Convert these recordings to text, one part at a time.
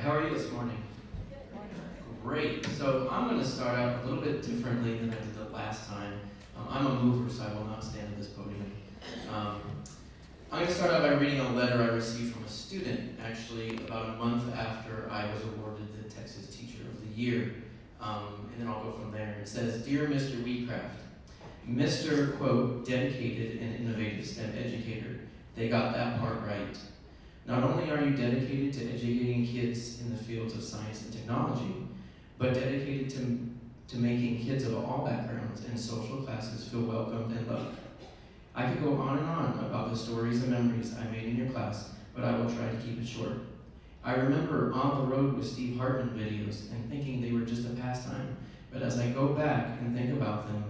how are you this morning? Great. So I'm going to start out a little bit differently than I did the last time. I'm a mover, so I will not stand at this podium. I'm going to start out by reading a letter I received from a student, actually about a month after I was awarded the Texas Teacher of the Year. And then I'll go from there. It says, "Dear Mr. Wheatcraft, Mr. quote, dedicated and innovative STEM educator, they got that part right. Not only are you dedicated to educating kids in the fields of science and technology, but dedicated to making kids of all backgrounds and social classes feel welcomed and loved. I could go on and on about the stories and memories I made in your class, but I will try to keep it short. I remember On the Road with Steve Hartman videos and thinking they were just a pastime, but as I go back and think about them,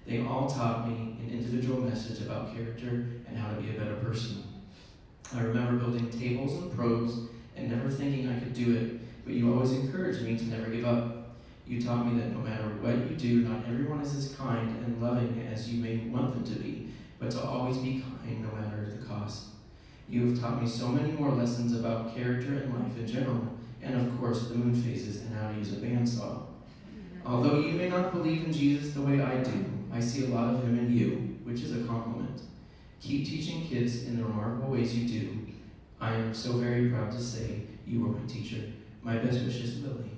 they all taught me an individual message about character and how to be a better person. I remember building tables and probes and never thinking I could do it, but you always encouraged me to never give up. You taught me that no matter what you do, not everyone is as kind and loving as you may want them to be, but to always be kind no matter the cost. You have taught me so many more lessons about character and life in general, and of course the moon phases and how to use a bandsaw. Although you may not believe in Jesus the way I do, I see a lot of him in you, which is a compliment. Keep teaching kids in the remarkable ways you do. I am so very proud to say you were my teacher. My best wishes, Lily."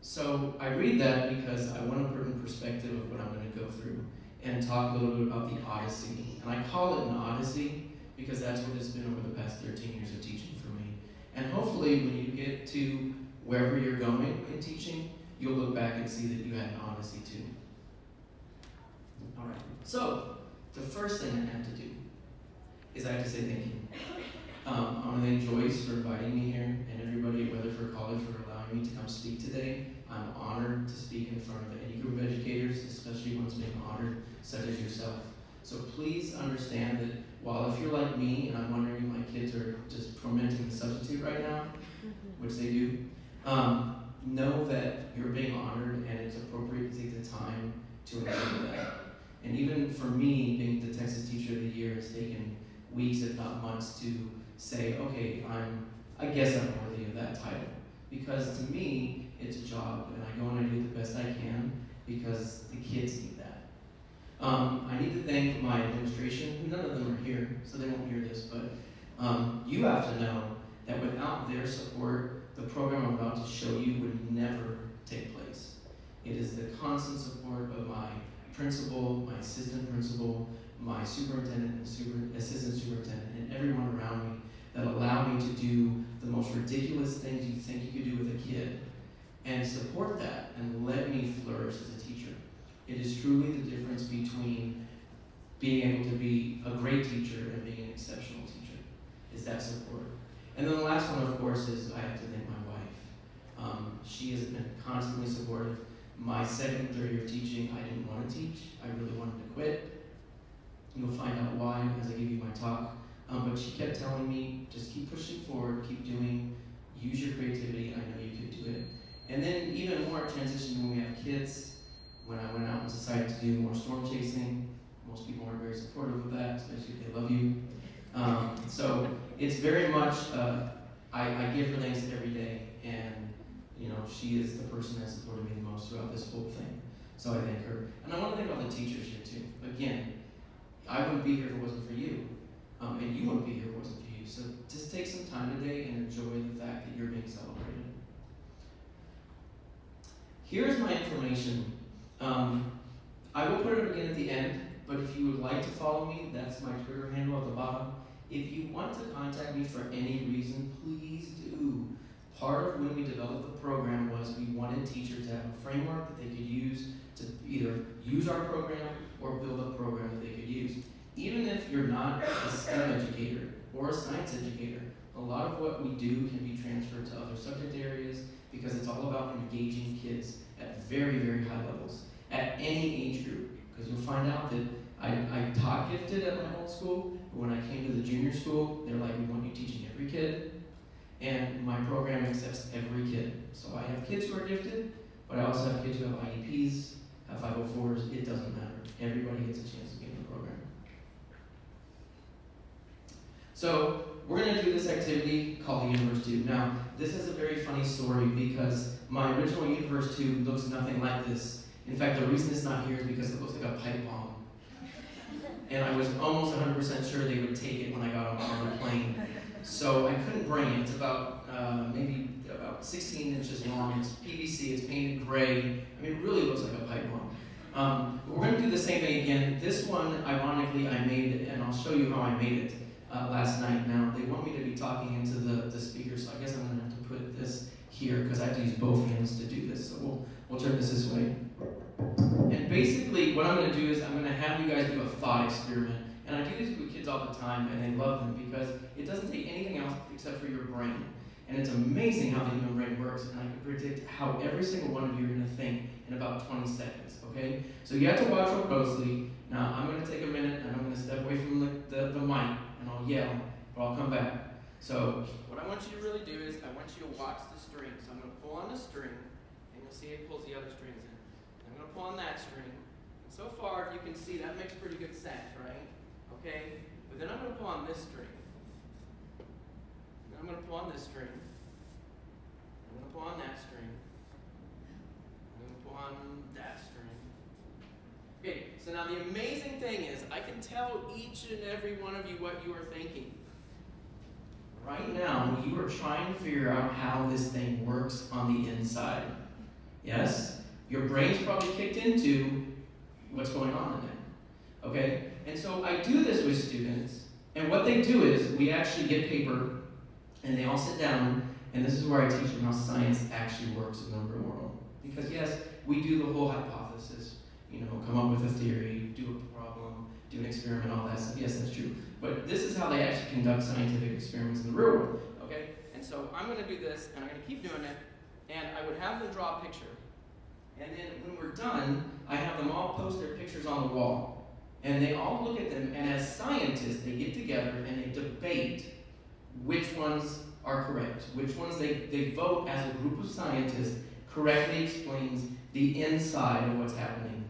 So I read that because I want to put in perspective of what I'm going to go through and talk a little bit about the Odyssey. And I call it an Odyssey because that's what it's been over the past 13 years of teaching for me. And hopefully when you get to wherever you're going in teaching, you'll look back and see that you had an Odyssey too. All right, so the first thing I have to do is I have to say thank you. I want to thank Joyce for inviting me here and everybody at Weatherford College for allowing me to come speak today. I'm honored to speak in front of any group of educators, especially ones being honored, such as yourself. So please understand that while if you're like me and I'm wondering if my kids are just tormenting the substitute right now, which they do, know that you're being honored and it's appropriate to take the time to enjoy that. And even for me, being the Texas Teacher of the Year has taken weeks, if not months, to say, okay, I guess I'm worthy of that title. Because to me, it's a job, and I go and I do the best I can because the kids need that. I need to thank my administration, who none of them are here, so they won't hear this, but you have to know that without their support, the program I'm about to show you would never take place. It is the constant support of my principal, my assistant principal, my superintendent and assistant superintendent, and everyone around me that allow me to do the most ridiculous things you think you could do with a kid and support that and let me flourish as a teacher. It is truly the difference between being able to be a great teacher and being an exceptional teacher, is that support. And then the last one, of course, is I have to thank my wife. She has been constantly supportive. My second and third year of teaching, I didn't want to teach. I really wanted to quit. You'll find out why as I give you my talk. But she kept telling me, just keep pushing forward, keep doing, use your creativity, I know you can do it. And then even more transition when we have kids, when I went out and decided to do more storm chasing, most people aren't very supportive of that, especially if they love you. So it's very much, I give her thanks every day, and she is the person that supported me the most throughout this whole thing. So I thank her. And I want to thank all the teachers here too. Again, I wouldn't be here if it wasn't for you. And you wouldn't be here if it wasn't for you. So just take some time today and enjoy the fact that you're being celebrated. Here's my information. I will put it again at the end, but if you would like to follow me, that's my Twitter handle at the bottom. If you want to contact me for any reason, please do. Part of when we developed the program was we wanted teachers to have a framework that they could use to either use our program or build a program that they could use. Even if you're not a STEM educator or a science educator, a lot of what we do can be transferred to other subject areas because it's all about engaging kids at very, very high levels, at any age group. Because you'll find out that I taught gifted at my old school, but when I came to the junior school, they're like, we want you teaching every kid. And my program accepts every kid. So I have kids who are gifted, but I also have kids who have IEPs, have 504s, it doesn't matter. Everybody gets a chance to be in the program. So we're going to do this activity called the Universe 2. Now, this is a very funny story because my original Universe 2 looks nothing like this. In fact, the reason it's not here is because it looks like a pipe bomb. And I was almost 100% sure they would take it when I got on the plane. So I couldn't bring it. It's about maybe about 16 inches long. It's PVC, it's painted gray. I mean, it really looks like a pipe bomb. But we're going to do the same thing again. This one, ironically, I made it, and I'll show you how I made it last night. Now, they want me to be talking into the speaker, so I guess I'm going to have to put this here because I have to use both hands to do this. So we'll turn this way. And basically, what I'm going to do is I'm going to have you guys do a thought experiment. And I do this with kids all the time, and they love them because it doesn't take anything else except for your brain. And it's amazing how the human brain works, and I can predict how every single one of you are going to think in about 20 seconds, okay? So you have to watch real closely. Now, I'm going to take a minute, and I'm going to step away from the mic, and I'll yell, but I'll come back. So what I want you to really do is I want you to watch the string. So I'm going to pull on the string, and you'll see it pulls the other strings in. I'm going to pull on that string. And so far, you can see that makes pretty good sense, right? Okay? But then I'm going to pull on this string. Then I'm going to pull on this string. I'm going to pull on that string. I'm going to pull on that string. Okay, so now the amazing thing is I can tell each and every one of you what you are thinking. Right now, you are trying to figure out how this thing works on the inside. Yes? Your brain's probably kicked into what's going on in there. Okay? And so I do this with students, and what they do is we actually get paper, and they all sit down, and this is where I teach them how science actually works in the real world. Because yes, we do the whole hypothesis, come up with a theory, do a problem, do an experiment, all that stuff. Yes, that's true. But this is how they actually conduct scientific experiments in the real world. Okay? And so I'm going to do this, and I'm going to keep doing it, and I would have them draw a picture. And then when we're done, I have them all post their pictures on the wall. And they all look at them, and as scientists, they get together and they debate which ones are correct, which ones they vote as a group of scientists correctly explains the inside of what's happening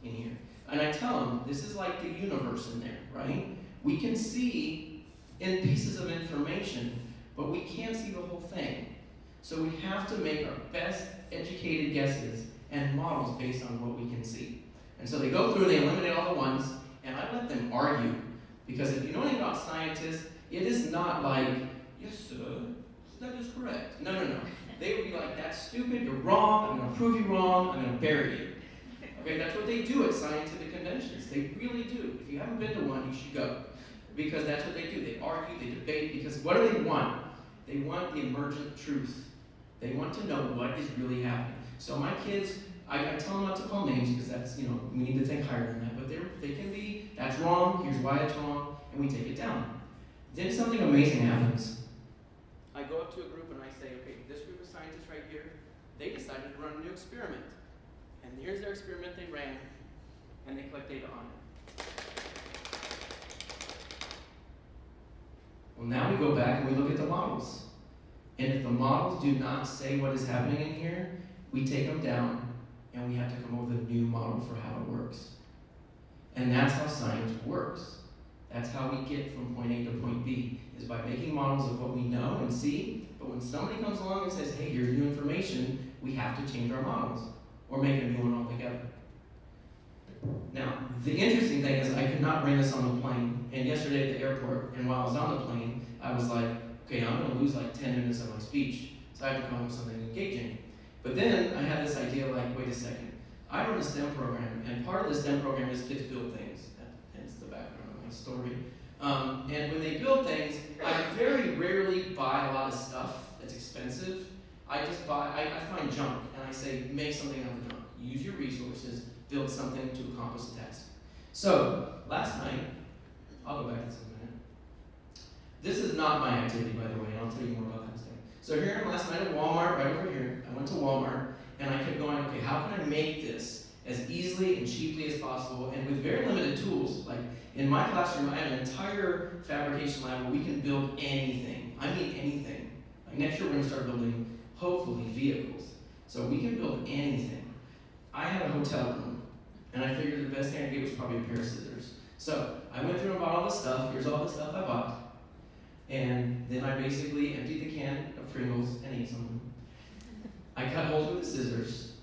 in here. And I tell them, this is like the universe in there, right? We can see in pieces of information, but we can't see the whole thing. So we have to make our best educated guesses and models based on what we can see. And so they go through, they eliminate all the ones, and I let them argue. Because if you know anything about scientists, it is not like, yes, sir, that is correct. No, no, no. They would be like, that's stupid, you're wrong, I'm going to prove you wrong, I'm going to bury you. Okay, that's what they do at scientific conventions. They really do. If you haven't been to one, you should go. Because that's what they do. They argue, they debate, because what do they want? They want the emergent truth. They want to know what is really happening. So my kids, I tell them not to call names because that's, we need to think higher than that. But they can be, that's wrong, here's why it's wrong, and we take it down. Then something amazing happens. I go up to a group and I say, okay, this group of scientists right here, they decided to run a new experiment. And here's their experiment they ran, and they collect data on it. Well, now we go back and we look at the models. And if the models do not say what is happening in here, we take them down, and we have to come up with a new model for how it works. And that's how science works. That's how we get from point A to point B, is by making models of what we know and see, but when somebody comes along and says, hey, here's new information, we have to change our models, or make a new one altogether. Now, the interesting thing is I could not bring this on the plane, and yesterday at the airport, and while I was on the plane, I was like, okay, I'm going to lose like 10 minutes of my speech, so I have to come up with something engaging. But then I had this idea like, wait a second, I run a STEM program, and part of the STEM program is kids build things. Hence the background of my story. And when they build things, I very rarely buy a lot of stuff that's expensive. I find junk, and I say, make something out of the junk. Use your resources, build something to accomplish the task. So, last night, I'll go back to this in a minute. This is not my activity, by the way, and I'll tell you more about that in a second. So here last night at Walmart, right over here, I went to Walmart, and I kept going, okay, how can I make this as easily and cheaply as possible, and with very limited tools? Like, in my classroom, I have an entire fabrication lab where we can build anything. I mean anything. Like next year, we're going to start building, hopefully, vehicles. So we can build anything. I had a hotel room, and I figured the best thing I could get was probably a pair of scissors. So I went through and bought all this stuff. Here's all the stuff I bought. And then I basically emptied the can of Pringles and ate some of them. I cut holes with the scissors,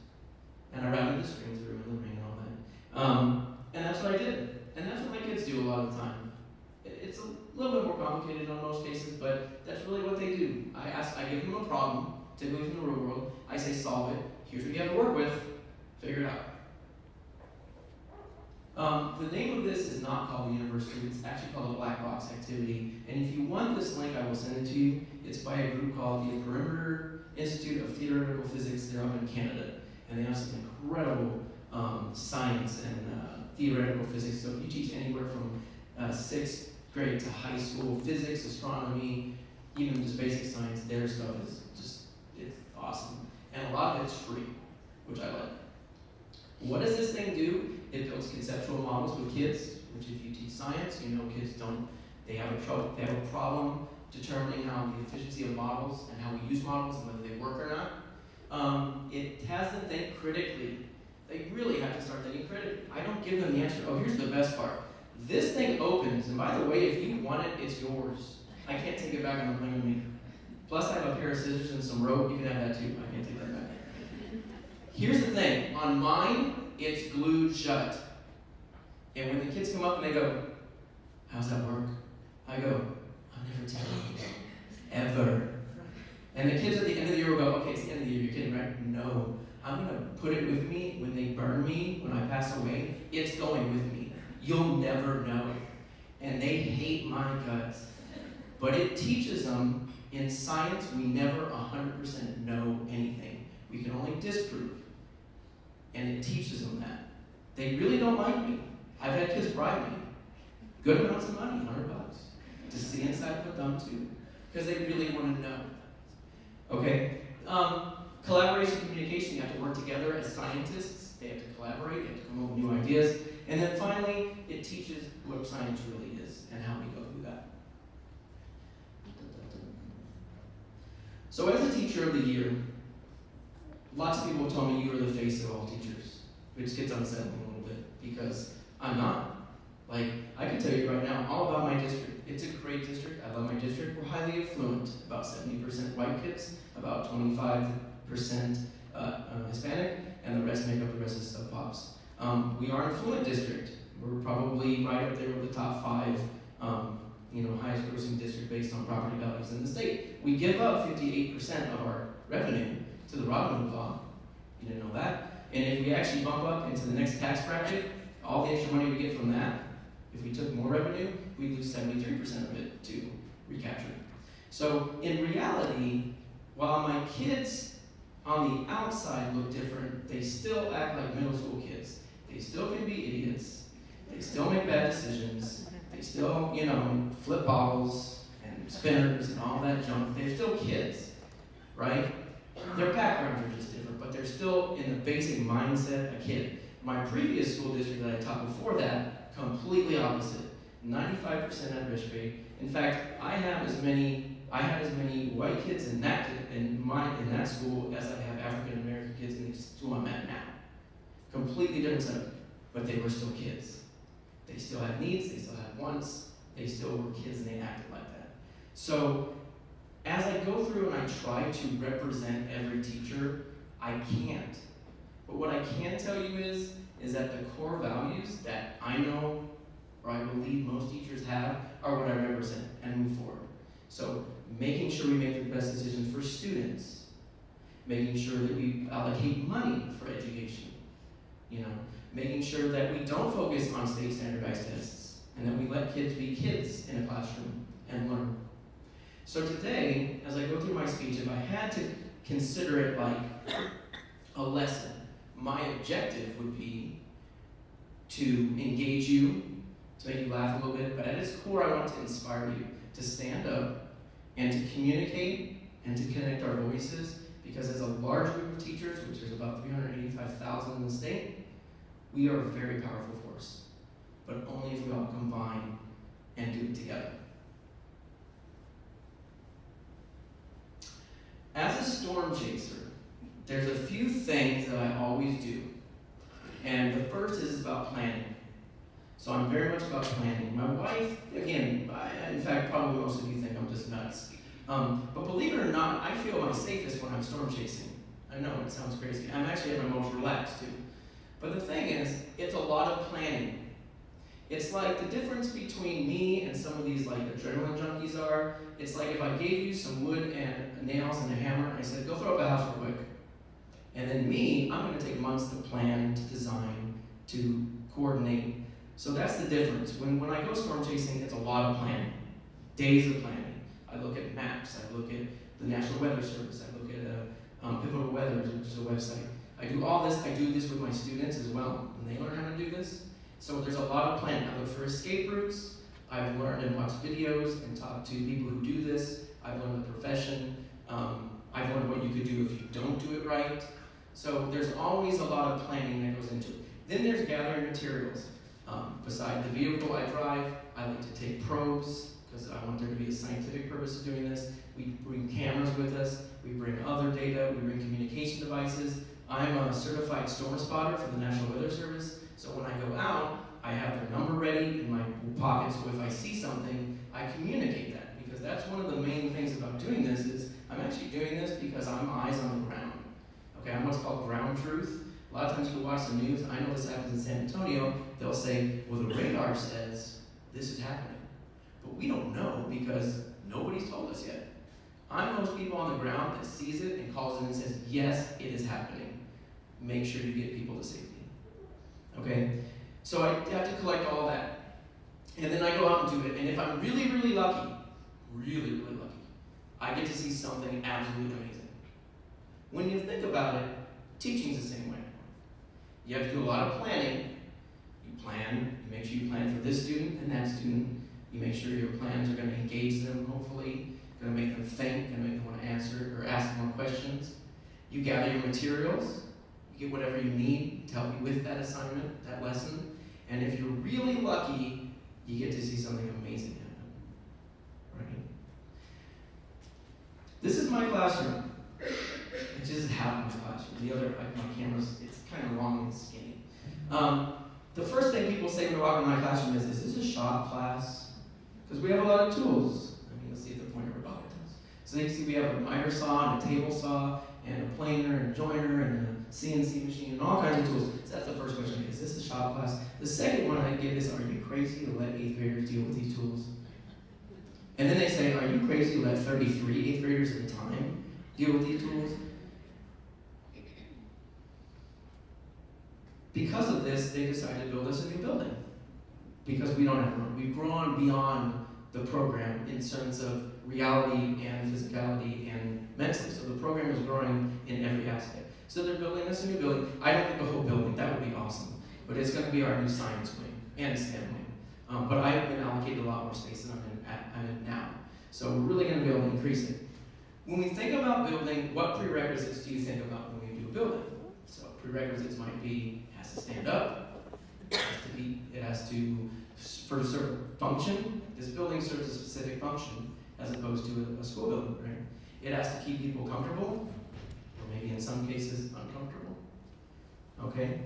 and I routed the string through and the ring and all that. And that's what I did. And that's what my kids do a lot of the time. It's a little bit more complicated in most cases, but that's really what they do. I give them a problem, typically from the real world. I say, solve it. Here's what you have to work with. Figure it out. The name of this is not called the university. It's actually called a black box activity. And if you want this link, I will send it to you. It's by a group called the Perimeter Institute of Theoretical Physics. They're up in Canada. And they have some incredible science and theoretical physics. So if you teach anywhere from 6th grade to high school, physics, astronomy, even just basic science, their stuff is it's awesome. And a lot of it's free, which I like. What does this thing do? It builds conceptual models with kids, which if you teach science, you know kids they have a problem determining how the efficiency of models and how we use models and whether they work or not. It has them think critically. They really have to start thinking critically. I don't give them the answer. Oh, here's the best part. This thing opens, and by the way, if you want it, it's yours. I can't take it back on the plane with me. Plus, I have a pair of scissors and some rope. You can have that too. I can't take that back. Here's the thing. On mine, it's glued shut. And when the kids come up and they go, how's that work? I go, I'll never tell you. Ever. And the kids at the end of the year will go, okay, it's the end of the year. You're kidding, right? No. I'm going to put it with me when they burn me, when I pass away. It's going with me. You'll never know. And they hate my guts. But it teaches them, in science, we never 100% know anything. We can only disprove. And it teaches them that. They really don't like me. I've had kids bribe me. Good amounts of money, $100, to see inside of a thumb tube. Because they really want to know. Okay? Collaboration, communication, you have to work together as scientists. They have to collaborate, they have to come up with new ideas. And then finally, it teaches what science really is and how we go through that. So as a teacher of the year, lots of people have told me you are the face of all teachers, which gets unsettling a little bit because I'm not. Like, I can tell you right now all about my district. It's a great district. I love my district. We're highly affluent, about 70% white kids, about 25% Hispanic, and the rest make up the rest of the sub-pops. We are an affluent district. We're probably right up there with the top 5 highest grossing district based on property values in the state. We give up 58% of our revenue to the Robin Hood law. You didn't know that? And if we actually bump up into the next tax bracket, all the extra money we get from that, if we took more revenue, we'd lose 73% of it to recapture. So in reality, while my kids on the outside look different, they still act like middle school kids. They still can be idiots. They still make bad decisions. They still, flip bottles and spinners and all that junk. They're still kids, right? Their backgrounds are just different, but they're still in the basic mindset a kid. My previous school district that I taught before that, completely opposite. 95% at-risk rate. In fact, I had as many white kids in that school as I have African American kids in the school I'm at now. Completely different setup, but they were still kids. They still had needs, they still had wants, they still were kids and they acted like that. So as I go through and I try to represent every teacher, I can't. But what I can tell you is that the core values that I know or I believe most teachers have are what I represent and move forward. So making sure we make the best decisions for students, making sure that we allocate money for education, making sure that we don't focus on state standardized tests and that we let kids be kids in a classroom and learn. So today, as I go through my speech, if I had to consider it like a lesson, my objective would be to engage you, to make you laugh a little bit, but at its core, I want to inspire you to stand up and to communicate and to connect our voices, because as a large group of teachers, which is about 385,000 in the state, we are a very powerful force, but only if we all combine and do it together. As a storm chaser, there's a few things that I always do. And the first is about planning. So I'm very much about planning. My wife, again, in fact, probably most of you think I'm just nuts. But believe it or not, I feel my safest when I'm storm chasing. I know, it sounds crazy. I'm actually at my most relaxed too. But the thing is, it's a lot of planning. It's like the difference between me and some of these like adrenaline junkies are, it's like if I gave you some wood and nails and a hammer, and I said, go throw up a house real quick. And then me, I'm gonna take months to plan, to design, to coordinate. So that's the difference. When I go storm chasing, it's a lot of planning. Days of planning. I look at maps, I look at the National Weather Service, I look at Pivotal Weather, which is a website. I do all this, I do this with my students as well, and they learn how to do this. So there's a lot of planning. I look for escape routes, I've learned and watched videos and talked to people who do this, I've learned the profession, I've learned what you could do if you don't do it right. So there's always a lot of planning that goes into it. Then there's gathering materials. Beside the vehicle I drive, I like to take probes, because I want there to be a scientific purpose of doing this. We bring cameras with us, we bring other data, we bring communication devices. I'm a certified storm spotter for the National Weather Service, so when I go out, I have their number ready in my pocket, so if I see something, I communicate that, because that's one of the main things about doing this is, I'm actually doing this because I'm eyes on the ground. Okay, I'm what's called ground truth. A lot of times you watch the news, I know this happens in San Antonio, they'll say, well, the radar says this is happening. But we don't know because nobody's told us yet. I'm those people on the ground that sees it and calls it and says, yes, it is happening. Make sure you get people to safety. Okay? So I have to collect all that. And then I go out and do it. And if I'm really, really lucky, I get to see something absolutely amazing. When you think about it, teaching's the same way. You have to do a lot of planning. You plan, you make sure you plan for this student and that student. You make sure your plans are going to engage them, hopefully, going to make them think, going to make them want to answer or ask more questions. You gather your materials, you get whatever you need to help you with that assignment, that lesson, and if you're really lucky, you get to see something amazing happen. Right? This is my classroom. It's just half my classroom. The other, my camera's, it's kind of long and skinny. The first thing people say when they walk in my classroom is this a shop class? Because we have a lot of tools. I mean, let's see if the pointer robot does. So you can see we have a miter saw and a table saw and a planer and a joiner and a CNC machine and all kinds of tools. So that's the first question. Is this a shop class? The second one I get is, are you crazy to let 8th graders deal with these tools? And then they say, are you crazy to let 33 8th graders at a time deal with these tools? Because of this, they decided to build us a new building. Because we don't have room. We've grown beyond the program in terms of reality and physicality and mentally. So the program is growing in every aspect. So they're building us a new building. I don't think the whole building, that would be awesome. But it's going to be our new science wing and STEM wing. But I've been allocated a lot more space than I'm in now. So we're really going to be able to increase it. When we think about building, what prerequisites do you think about when we do a building? So prerequisites might be, it has to stand up. It has to for a certain function. This building serves a specific function as opposed to a school building, right? It has to keep people comfortable, or maybe in some cases uncomfortable. Okay?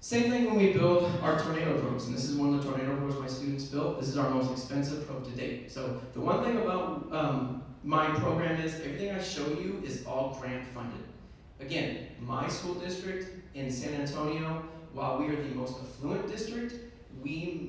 Same thing when we build our tornado probes, and this is one of the tornado probes my students built. This is our most expensive probe to date. So the one thing about my program is everything I show you is all grant funded. Again, my school district in San Antonio, while we are the most affluent district, we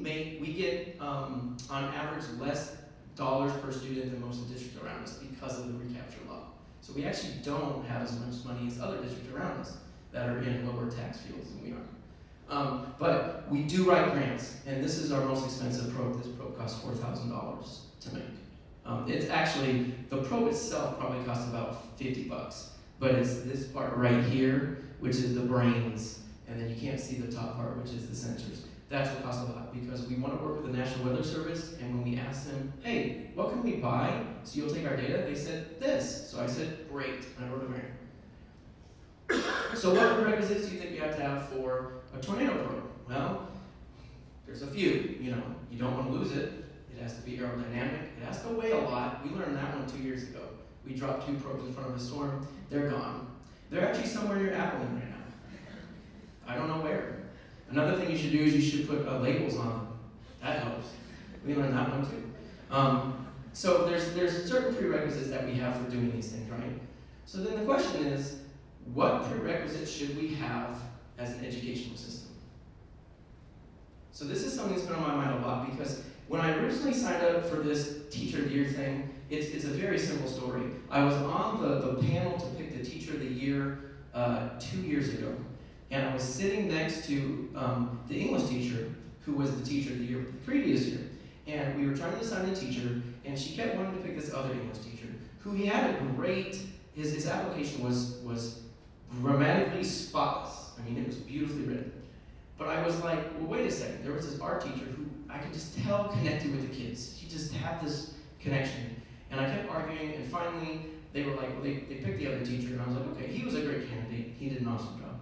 get on average less dollars per student than most of the districts around us because of the recapture law. So we actually don't have as much money as other districts around us that are in lower tax fields than we are. But we do write grants, and this is our most expensive probe. This probe costs $4,000 to make. It's actually, the probe itself probably costs about $50, but it's this part right here, which is the brains, and then you can't see the top part, which is the sensors. That's what costs a lot, because we want to work with the National Weather Service, and when we asked them, hey, what can we buy so you'll take our data? They said this. So I said, great, and I wrote a grant. So what prerequisites do you think you have to have for a tornado probe? Well, there's a few. You don't want to lose it. It has to be aerodynamic. It has to weigh a lot. We learned that one 2 years ago. We dropped 2 probes in front of a storm. They're gone. They're actually somewhere near Appleton right now. I don't know where. Another thing you should do is you should put labels on them. That helps. We learned that one too. So there's certain prerequisites that we have for doing these things, right? So then the question is, what prerequisites should we have as an educational system? So this is something that's been on my mind a lot, because when I originally signed up for this Teacher of the Year thing, it's a very simple story. I was on the panel to pick the Teacher of the Year 2 years ago, and I was sitting next to the English teacher who was the Teacher of the Year the previous year. And we were trying to decide a teacher, and she kept wanting to pick this other English teacher, who he had a great, his application was grammatically spotless. I mean, it was beautifully written. But I was like, well, wait a second. There was this art teacher who I could just tell connected with the kids. She just had this connection. And I kept arguing, and finally, they were like, well, they picked the other teacher, and I was like, okay, he was a great candidate. He did an awesome job.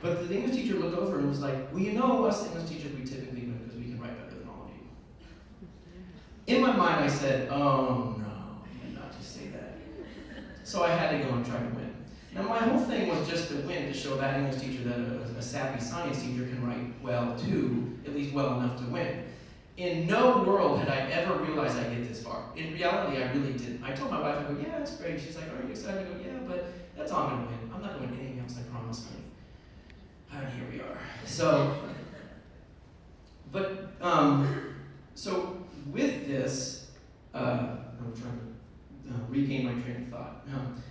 But the English teacher looked over and was like, well, you know, us English teachers, we typically win because we can write better than all of you. In my mind, I said, oh, no, you did not just say that. So I had to go and try to win. Now, my whole thing was just to win, to show that English teacher that a savvy science teacher can write well, too, at least well enough to win. In no world had I ever realized I'd get this far. In reality, I really didn't. I told my wife, I go, yeah, that's great. She's like, are you excited? I go, yeah, but that's all I'm going to win. I'm not going to win anything else, I promise, honey. And here we are. So with this, I'm trying to regain my train of thought.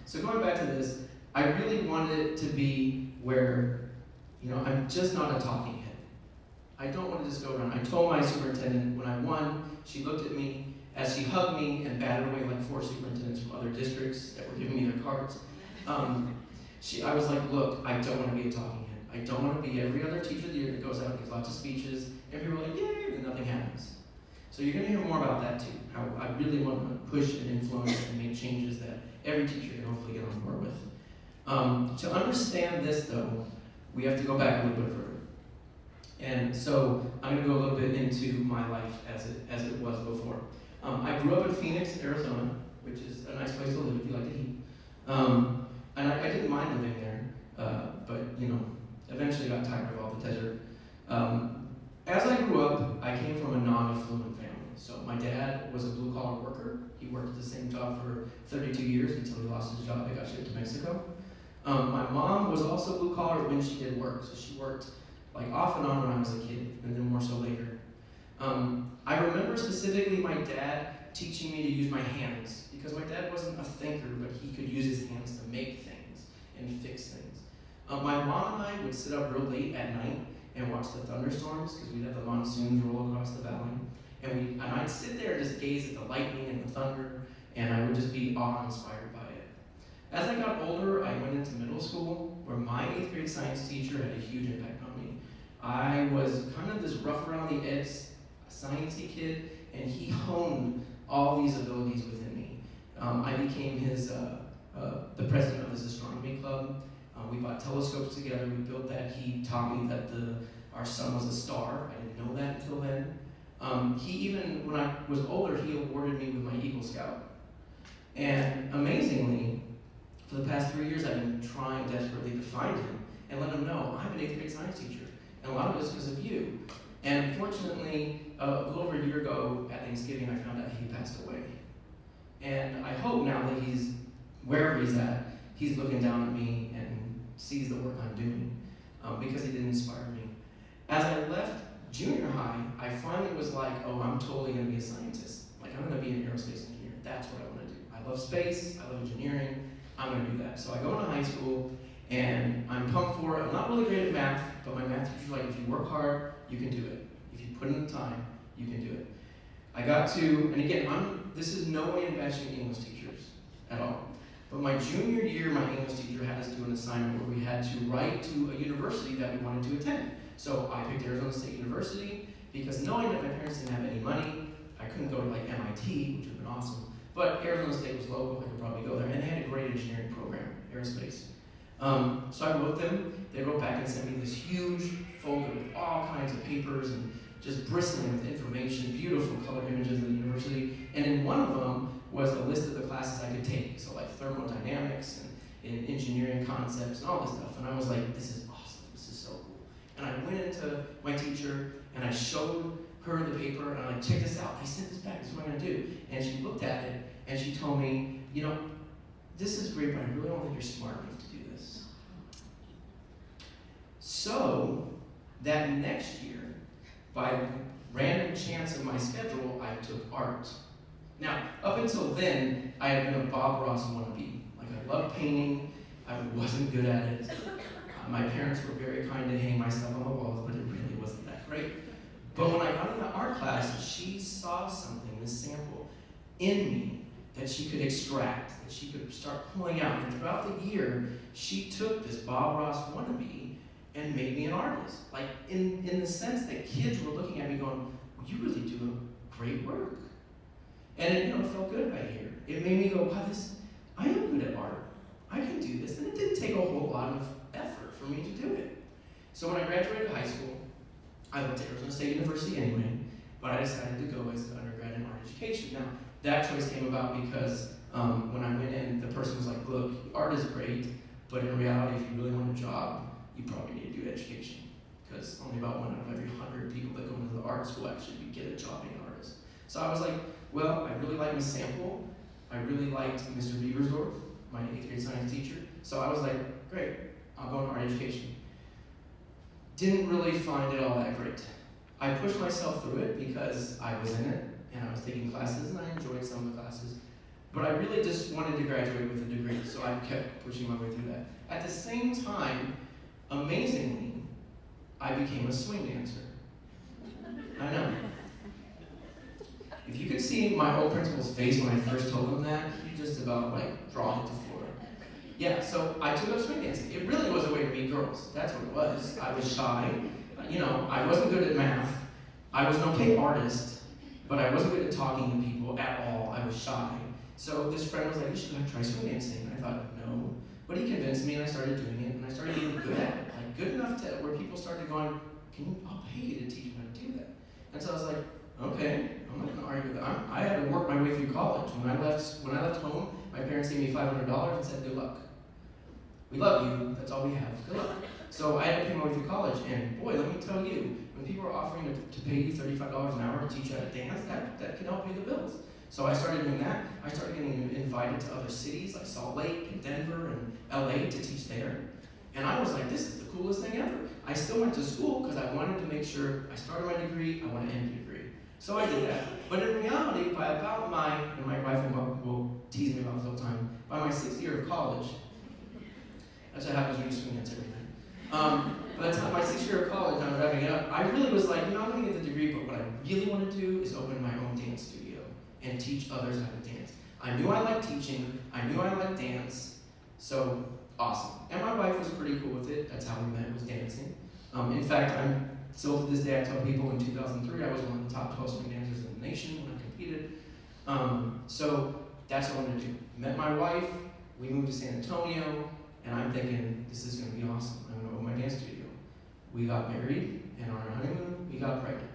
So going back to this, I really wanted it to be where, I'm just not a talking head. I don't want to just go around. I told my superintendent when I won, she looked at me as she hugged me and batted away like 4 superintendents from other districts that were giving me their cards. I was like, look, I don't want to be a talking head. I don't want to be every other teacher of the year that goes out and gives lots of speeches, and people are like, yay, and nothing happens. So you're going to hear more about that too, how I really want to push and influence and make changes that every teacher can hopefully get on board with. To understand this though, we have to go back a little bit further. And so I'm going to go a little bit into my life as it was before. I grew up in Phoenix, Arizona, which is a nice place to live if you like the heat. And I didn't mind living there, but eventually got tired of all the desert. As I grew up, I came from a non-affluent family. So my dad was a blue-collar worker. He worked at the same job for 32 years until he lost his job and got shipped to Mexico. My mom was also blue-collar when she did work. So she worked like off and on when I was a kid, and then more so later. I remember specifically my dad teaching me to use my hands, because my dad wasn't a thinker, but he could use his hands to make things and fix things. My mom and I would sit up real late at night and watch the thunderstorms, because we'd have the monsoons roll across the valley. And I'd sit there and just gaze at the lightning and the thunder, and I would just be awe-inspired by it. As I got older, I went into middle school, where my 8th grade science teacher had a huge impact on me. I was kind of this rough around the edge, sciencey kid, and he honed all these abilities within me. I became the president of his astronomy club. We bought telescopes together, we built that. He taught me that our sun was a star. I didn't know that until then. He even, when I was older, he awarded me with my Eagle Scout. And amazingly, for the past 3 years, I've been trying desperately to find him and let him know I'm an 8th grade science teacher. And a lot of it is because of you. And fortunately, a little over a year ago at Thanksgiving, I found out he passed away. And I hope now that he's, wherever he's at, he's looking down at me and sees the work I'm doing, because he did inspire me. As I left junior high, I finally was like, oh, I'm totally going to be a scientist. Like, I'm going to be an aerospace engineer. That's what I want to do. I love space, I love engineering, I'm going to do that. So I go into high school, and I'm pumped for it. I'm not really great at math, but my math teacher's like, if you work hard, you can do it. If you put in the time, you can do it. I got to, and again, this is no way in bashing English teachers at all. But my junior year, my English teacher had us do an assignment where we had to write to a university that we wanted to attend. So I picked Arizona State University, because knowing that my parents didn't have any money, I couldn't go to like MIT, which would have been awesome. But Arizona State was local, I could probably go there, and they had a great engineering program, aerospace. So I wrote them, they wrote back and sent me this huge folder with all kinds of papers and just bristling with information, beautiful color images of the university. And in one of them was a list of the classes I could take. So like thermodynamics and engineering concepts and all this stuff. And I was like, this is awesome, this is so cool. And I went into my teacher and I showed her the paper and I'm like, check this out, I sent this back, this is what I'm gonna do. And she looked at it and she told me, you know, this is great, but I really don't think you're smart enough to do this. So, that next year, by random chance of my schedule, I took art. Now, up until then, I had been a Bob Ross wannabe. Like, I loved painting, I wasn't good at it. My parents were very kind to hang my stuff on the walls, but it really wasn't that great. But when I got into art class, she saw something, this sample, in me that she could extract, that she could start pulling out. And throughout the year, she took this Bob Ross wannabe and made me an artist. Like, in the sense that kids were looking at me going, well, you really do great work. And it, it felt good right here. It made me go, wow, I am good at art. I can do this. And it didn't take a whole lot of effort for me to do it. So when I graduated high school, I went to Arizona State University anyway, but I decided to go as an undergrad in art education. Now, that choice came about because when I went in, the person was like, look, art is great, but in reality, if you really want a job, you probably need to do education. Because only about 1 out of every 100 people that go into the art school actually get a job being an artist. So I was like, well, I really like Miss Sample. I really liked Mr. Beaversdorf, my 8th grade science teacher. So I was like, great, I'll go into art education. Didn't really find it all that great. I pushed myself through it because I was in it, and I was taking classes, and I enjoyed some of the classes. But I really just wanted to graduate with a degree, so I kept pushing my way through that. At the same time, amazingly, I became a swing dancer. I know. If you could see my old principal's face when I first told him that, he just about hit the floor. Yeah, so I took up swing dancing. It really was a way to meet girls. That's what it was. I was shy. I wasn't good at math. I was an okay artist, but I wasn't good at talking to people at all. I was shy. So this friend was like, you should try swing dancing. And I thought, no. But he convinced me, and I started doing it, and I started getting good at it. Good enough to where people started going, I'll pay you to teach me how to do that. And so I was like, okay, I'm not going to argue with that. I had to work my way through college. When I left home, my parents gave me $500 and said, good luck. We love you, that's all we have, good luck. So I had to pay my way through college, and boy, let me tell you, when people are offering to pay you $35 an hour to teach you how to dance, that can help pay the bills. So I started doing that. I started getting invited to other cities like Salt Lake and Denver and LA to teach there. And I was like, this is the coolest thing ever. I still went to school because I wanted to make sure I started my degree, I want to end the degree. So I did that. But in reality, by about and my wife will tease me about this all the time, by my 6th year of college, that's what happens when you swing dance every night. By the time my 6th year of college, I was wrapping it up, I really was like, I'm going to get the degree, but what I really want to do is open my own dance studio and teach others how to dance. I knew I liked teaching, I knew I liked dance, so awesome. And my wife was pretty cool with it. That's how we met, was dancing. In fact, I'm still to this day, I tell people in 2003, I was one of the top 12 swing dancers in the nation when I competed. So that's what I wanted to do. Met my wife, we moved to San Antonio, and I'm thinking, this is going to be awesome. I'm going to open my dance studio. We got married, and on our honeymoon, we got pregnant.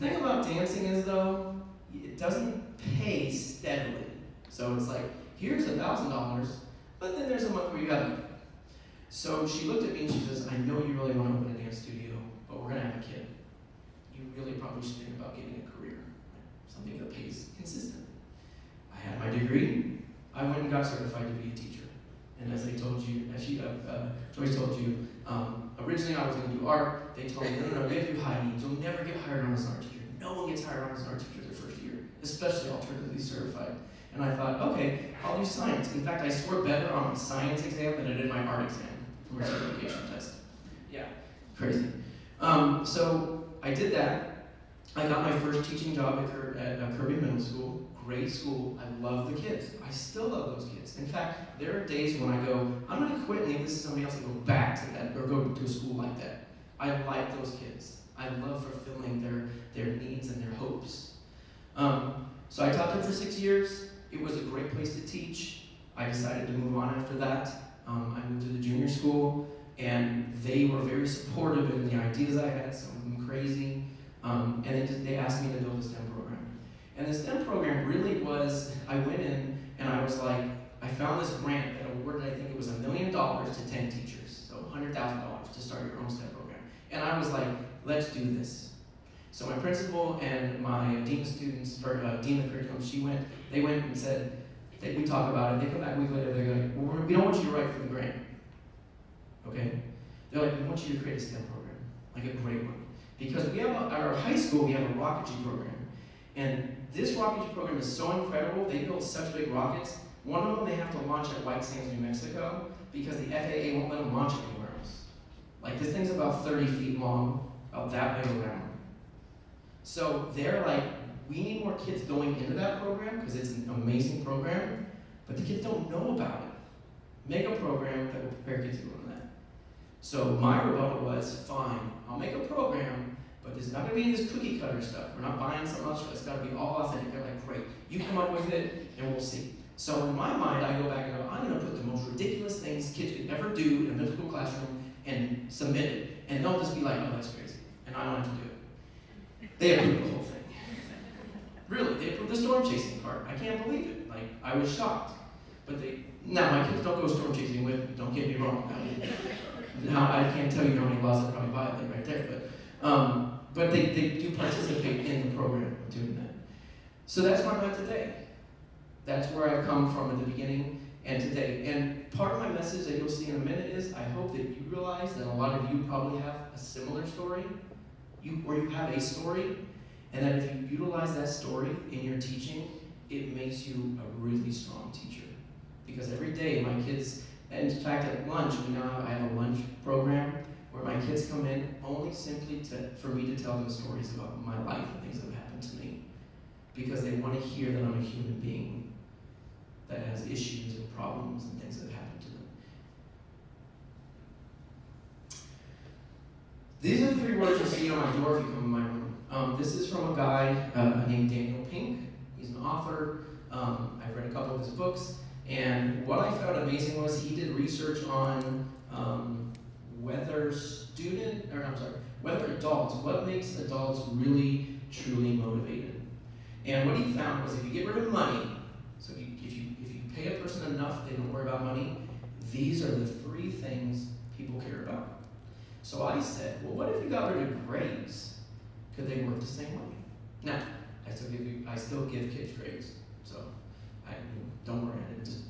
The thing about dancing is, though, it doesn't pay steadily. So it's like, here's $1,000, but then there's a month where you got nothing. So she looked at me and she says, I know you really want to open a dance studio, but we're going to have a kid. You really probably should think about getting a career, something that pays consistently. I had my degree. I went and got certified to be a teacher. And as Joyce told you, originally I was going to do art. They told me, no, you have to do high needs. You'll never get hired on as an art teacher. No one gets hired on as an art teacher their first year, especially alternatively certified. And I thought, okay, I'll do science. In fact, I scored better on my science exam than I did my art exam for my certification test. Yeah, crazy. So I did that. I got my first teaching job at Kirby Middle School. Great school. I love the kids. I still love those kids. In fact, there are days when I go, I'm going to quit and leave this to somebody else and go back to that, or go to a school like that. I like those kids. I love fulfilling their needs and their hopes. So I taught there for 6 years. It was a great place to teach. I decided to move on after that. I moved to the junior school, and they were very supportive in the ideas I had, some of them crazy, and they asked me to build a STEM program. And the STEM program really was, I went in and I was like, I found this grant that awarded, I think it was $1 million to 10 teachers, so $100,000 to start your own STEM program. And I was like, let's do this. So my principal and my dean of students, or dean of curriculum, they went and said, we talk about it, they come back a week later, they're like, well, we don't want you to write for the grant. Okay? They're like, we want you to create a STEM program, like a great one. Because we have, at our high school, we have a rocketry program. And this rocketry program is so incredible, they build such big rockets. One of them they have to launch at White Sands, New Mexico, because the FAA won't let them launch it anywhere else. Like, this thing's about 30 feet long, about that big around. So they're like, we need more kids going into that program, because it's an amazing program, but the kids don't know about it. Make a program that will prepare kids to go into that. So my rebuttal was, fine, I'll make a program, but there's not going to be this cookie cutter stuff. We're not buying something else, it's got to be all authentic. They're like, great, you come up with it, and we'll see. So in my mind, I go back and go, I'm going to put the most ridiculous things kids could ever do in a middle school classroom and submit it. And they'll just be like, oh, that's crazy. And I wanted to do it. They approved the whole thing. Really, they approved the storm chasing part. I can't believe it. Like, I was shocked. But now my kids don't go storm chasing with me, don't get me wrong. I can't tell you how many laws I probably violate right there, but they do participate in the program of doing that. So that's where I'm at today. That's where I've come from at the beginning and today. And part of my message that you'll see in a minute is I hope that you realize that a lot of you probably have a similar story, or you have a story, and that if you utilize that story in your teaching, it makes you a really strong teacher. Because every day my kids, and in fact at lunch, I have a lunch program where my kids come in only simply for me to tell them stories about my life and things that have happened to me. Because they want to hear that I'm a human being that has issues and problems and things that have happened to them. These are the 3 words you'll see on my door if you come in my room. This is from a guy named Daniel Pink. He's an author. I've read a couple of his books. And what I found amazing was he did research on whether adults, what makes adults really, truly motivated. And what he found was if you get rid of money, so if you pay a person enough, they don't worry about money, these are the 3 things people care about. So I said, well, what if you got rid of grades? Could they work the same way? Now, I still give kids grades, so don't worry, I didn't just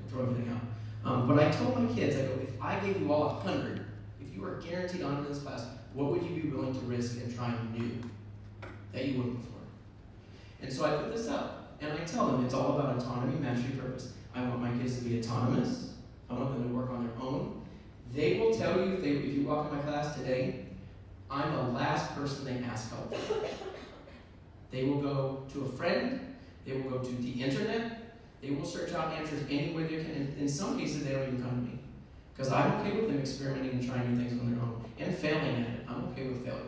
throw everything out. But I told my kids, I go, if I gave you all 100, if you were guaranteed honor in this class, what would you be willing to risk and try new that you wouldn't before? And so I put this up, and I tell them it's all about autonomy, mastery, purpose. I want my kids to be autonomous. I want them to work on their own. They will tell you, if you walk in my class today, I'm the last person they ask help for. They will go to a friend. They will go to the internet. They will search out answers any way they can. In some cases, they don't even come to me. Because I'm okay with them experimenting and trying new things on their own. And failing at it. I'm okay with failure.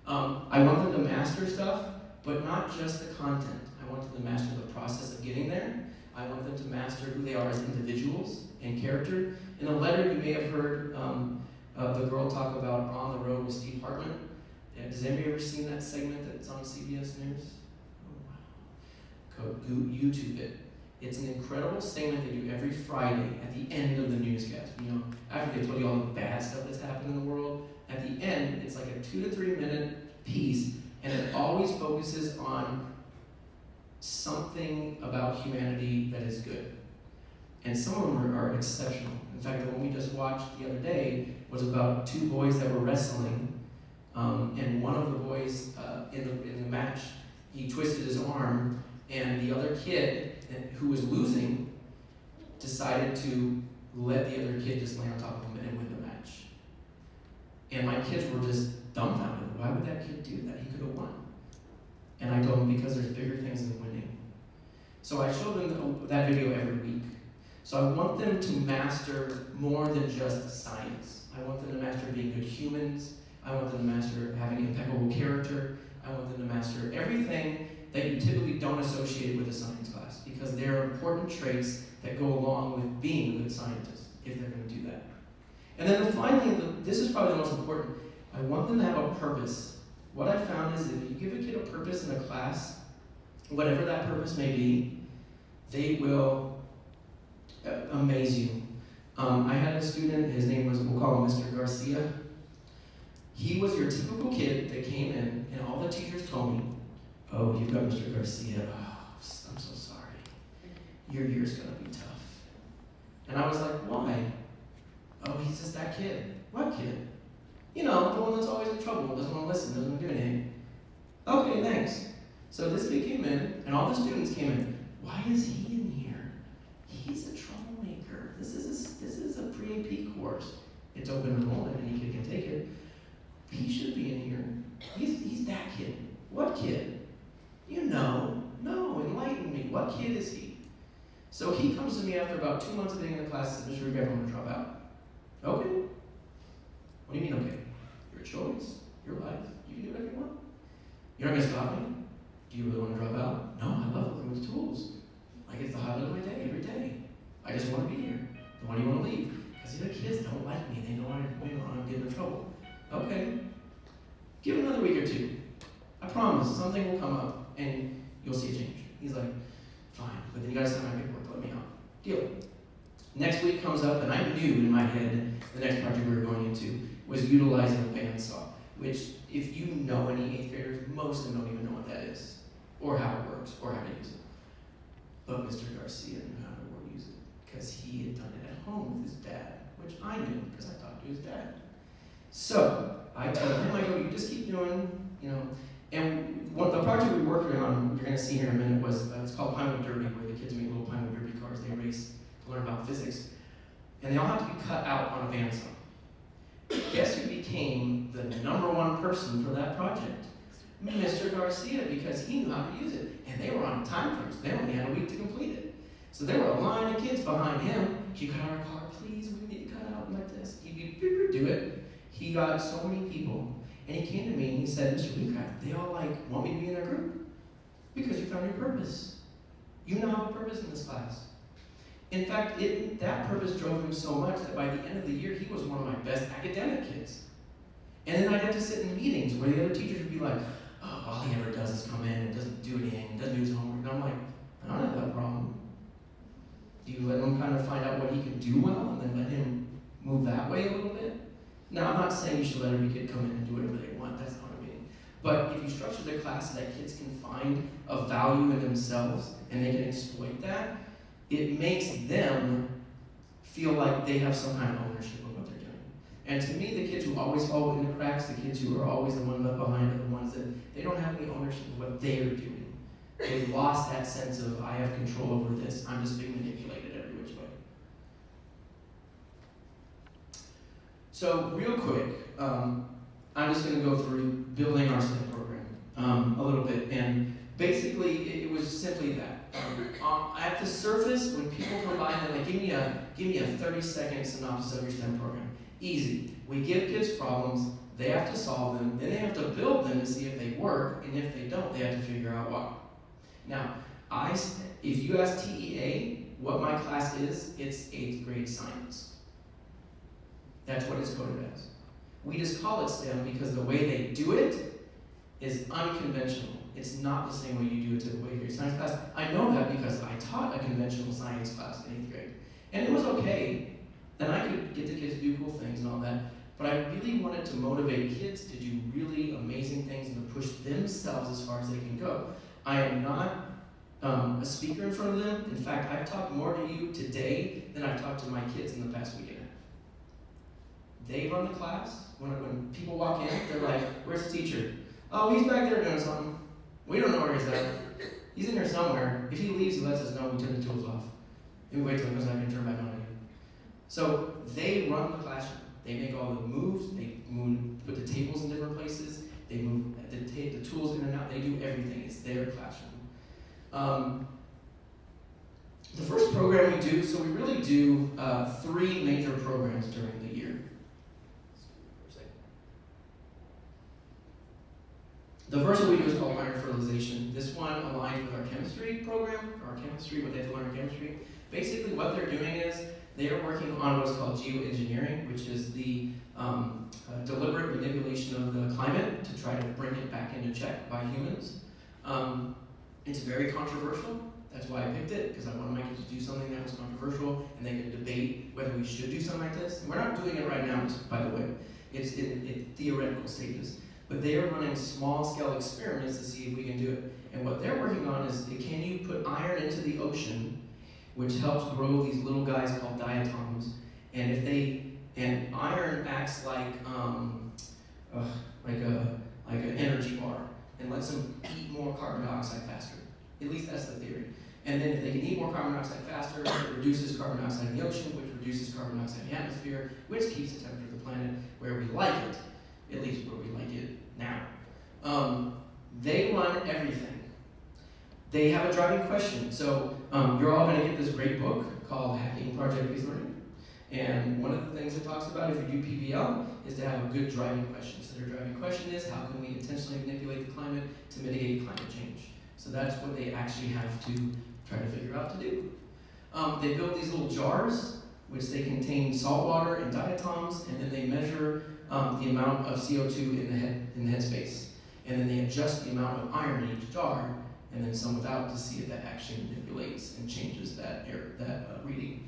I want them to master stuff, but not just the content. I want them to master the process of getting there. I want them to master who they are as individuals and character. In a letter, you may have heard the girl talk about On the Road with Steve Hartman. Has anybody ever seen that segment that's on CBS News? Oh, wow. Go YouTube it. It's an incredible segment they do every Friday at the end of the newscast. After they told you all the bad stuff that's happened in the world, at the end, it's like a 2 to 3 minute piece, and it always focuses on something about humanity that is good. And some of them are exceptional. In fact, the one we just watched the other day was about 2 boys that were wrestling, and one of the boys in the match, he twisted his arm, and the other kid who was losing decided to let the other kid just lay on top of him and win the match. And my kids were just dumbfounded. Why would that kid do that? He could have won. And I told them, because there's bigger things than winning. So I show them that video every week. So I want them to master more than just science. I want them to master being good humans. I want them to master having impeccable character. I want them to master everything that you typically don't associate with a science class, because there are important traits that go along with being a good scientist, if they're going to do that. And then finally, this is probably the most important, I want them to have a purpose. What I found is if you give a kid a purpose in a class, whatever that purpose may be, they will amaze you. I had a student, his name was, we'll call him Mr. Garcia. He was your typical kid that came in, and all the teachers told me, oh, you've got Mr. Garcia. Oh, I'm so sorry. Your year's going to be tough. And I was like, why? Oh, he's just that kid. What kid? You know, the one that's always in trouble, doesn't want to listen, doesn't do anything. Okay, thanks. So this kid came in, and all the students came in. Why is he in here? He's a troublemaker. This is a pre-AP course. It's open enrollment, any kid can take it. He should be in here. He's that kid. What kid? You know. No, enlighten me. What kid is he? So he comes to me after about 2 months of being in the class and says, Mr. Wheatcraft, I'm going to drop out. Okay. What do you mean, okay? Your choice, your life. You can do whatever you want. You're not going to stop me? Do you really want to drop out? No, I love working with tools. Like, it's the highlight of my day, every day. I just want to be here. Then why do you want to leave? Because the other kids don't like me. They know I'm getting in trouble. Okay. Give it another week or two. I promise, something will come up, and you'll see a change. He's like, fine, but then you gotta sign my paperwork, let me out. Deal. Next week comes up, and I knew in my head the next project we were going into was utilizing a bandsaw, which, if you know any 8th graders, most of them don't even know what that is, or how it works, or how to use it. But Mr. Garcia knew how to use it, because he had done it at home with his dad, which I knew, because I talked to his dad. So, I told him, I go, you just keep doing, and the project we worked on, you're going to see here in a minute, was, it's called Pinewood Derby, where the kids make little Pinewood Derby cars, they race to learn about physics. And they all have to be cut out on a bandsaw. Guess who became the #1 person for that project? Mr. Garcia, because he knew how to use it. And they were on a time crunch. They only had a week to complete it. So there were a line of kids behind him. Can you cut out our car, please? We need to cut out like this. He'd do it. He got so many people. And he came to me and he said, Mr. Wheatcraft, they all want me to be in their group. Because you found your purpose. You now have a purpose in this class. In fact, that purpose drove him so much that by the end of the year, he was one of my best academic kids. And then I'd have to sit in meetings where the other teachers would be like, oh, all he ever does is come in and doesn't do anything, doesn't do his homework. And I'm like, I don't have that problem. Do you let him kind of find out what he can do well and then let him move that way a little bit? Now, I'm not saying you should let every kid come in and do whatever they want. That's not what I mean. But if you structure the class so that kids can find a value in themselves and they can exploit that, it makes them feel like they have some kind of ownership of what they're doing. And to me, the kids who always fall in the cracks, the kids who are always the ones left behind, are the ones that they don't have any ownership of what they are doing. They've lost that sense of, I have control over this, I'm just being manipulated every which way. So real quick, I'm just going to go through building our STEM program a little bit. And basically, it was simply that. At the surface, when people come by and they're like, give me a 30-second synopsis of your STEM program. Easy. We give kids problems, they have to solve them, then they have to build them to see if they work, and if they don't, they have to figure out why. Now, if you ask TEA what my class is, it's 8th grade science. That's what it's coded as. We just call it STEM because the way they do it is unconventional. It's not the same way you do a typical 8th grade science class. I know that because I taught a conventional science class in 8th grade. And it was okay. And I could get the kids to do cool things and all that. But I really wanted to motivate kids to do really amazing things and to push themselves as far as they can go. I am not a speaker in front of them. In fact, I've talked more to you today than I've talked to my kids in the past week and a half. They run the class. When people walk in, they're like, where's the teacher? Oh, he's back there doing something. We don't know where he's at. He's in there somewhere. If he leaves, he lets us know. We turn the tools off. And we wait till he goes back and turn back on again. So they run the classroom. They make all the moves. They put the tables in different places. They move the tools in and out. They do everything. It's their classroom. The first program we do, so we really do 3 major programs during the year. The first one we do is called iron fertilization. This one aligns with our chemistry program, or our chemistry, what they have to learn in chemistry. Basically what they're doing is they are working on what's called geoengineering, which is the deliberate manipulation of the climate to try to bring it back into check by humans. It's very controversial. That's why I picked it, because I wanted my kids to do something that was controversial, and they could debate whether we should do something like this. And we're not doing it right now, by the way. It's in theoretical stages. But they are running small-scale experiments to see if we can do it. And what they're working on is, can you put iron into the ocean, which helps grow these little guys called diatoms, and iron acts like an energy bar, and lets them eat more carbon dioxide faster. At least that's the theory. And then if they can eat more carbon dioxide faster, it reduces carbon dioxide in the ocean, which reduces carbon dioxide in the atmosphere, which keeps the temperature of the planet where we like it, at least where we like it now. They run everything. They have a driving question. So you're all going to get this great book called Hacking Project-Based Learning. And one of the things it talks about if you do PBL is to have a good driving question. So their driving question is, how can we intentionally manipulate the climate to mitigate climate change? So that's what they actually have to try to figure out to do. They build these little jars, which they contain salt water and diatoms, and then they measure the amount of CO2 in the head space. And then they adjust the amount of iron in each jar, and then sum it out to see if that actually manipulates and changes that reading.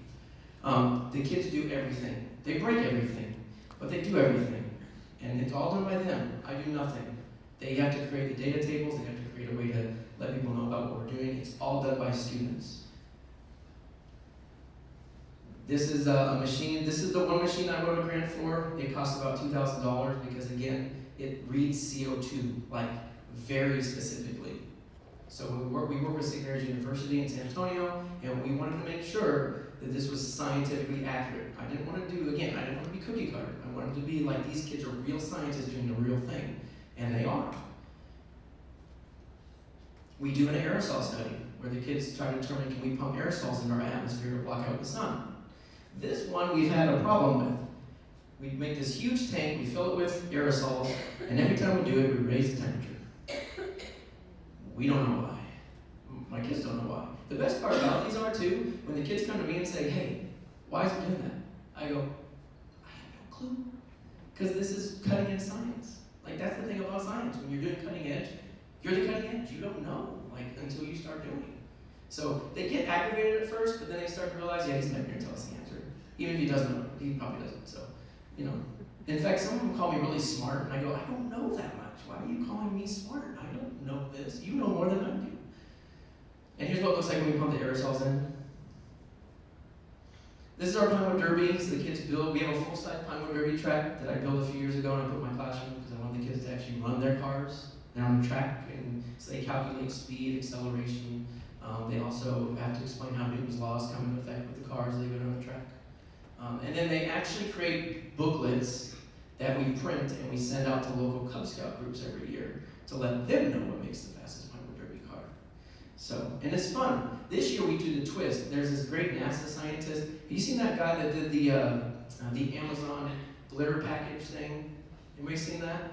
The kids do everything. They break everything, but they do everything. And it's all done by them. I do nothing. They have to create the data tables. They have to create a way to let people know about what we're doing. It's all done by students. This is a machine. This is the one machine I wrote a grant for. It costs about $2,000 because, again, it reads CO2, like, very specifically. So we work with St. Mary's University in San Antonio, and we wanted to make sure that this was scientifically accurate. I didn't want to be cookie cutter. I wanted to be like, these kids are real scientists doing the real thing, and they are. We do an aerosol study, where the kids try to determine, can we pump aerosols in our atmosphere to block out the sun? This one we've had a problem with. We make this huge tank, we fill it with aerosols, and every time we do it, we raise the temperature. We don't know why. My kids don't know why. The best part about these are, too, when the kids come to me and say, hey, why is it doing that? I go, I have no clue. Because this is cutting edge science. Like, that's the thing about science. When you're doing cutting edge, you're the cutting edge. You don't know, like, until you start doing it. So they get aggravated at first, but then they start to realize, yeah, he's never going to tell us the answer. Even if he doesn't know, he probably doesn't. So, you know. In fact, some of them call me really smart, and I go, I don't know that much. Why are you calling me smart? I don't know this. You know more than I do. And here's what it looks like when we pump the aerosols in. This is our Pinewood Derby. So the kids build. We have a full-size Pinewood Derby track that I built a few years ago, and I put in my classroom because I wanted the kids to actually run their cars. They're on the track, and so they calculate speed, acceleration. They also have to explain how Newton's laws come into effect with the cars as they go down the track. And then they actually create booklets that we print and we send out to local Cub Scout groups every year to let them know what makes the fastest Pinewood Derby car. So, and it's fun. This year we do the twist. There's this great NASA scientist. Have you seen that guy that did the Amazon glitter package thing? Anybody seen that?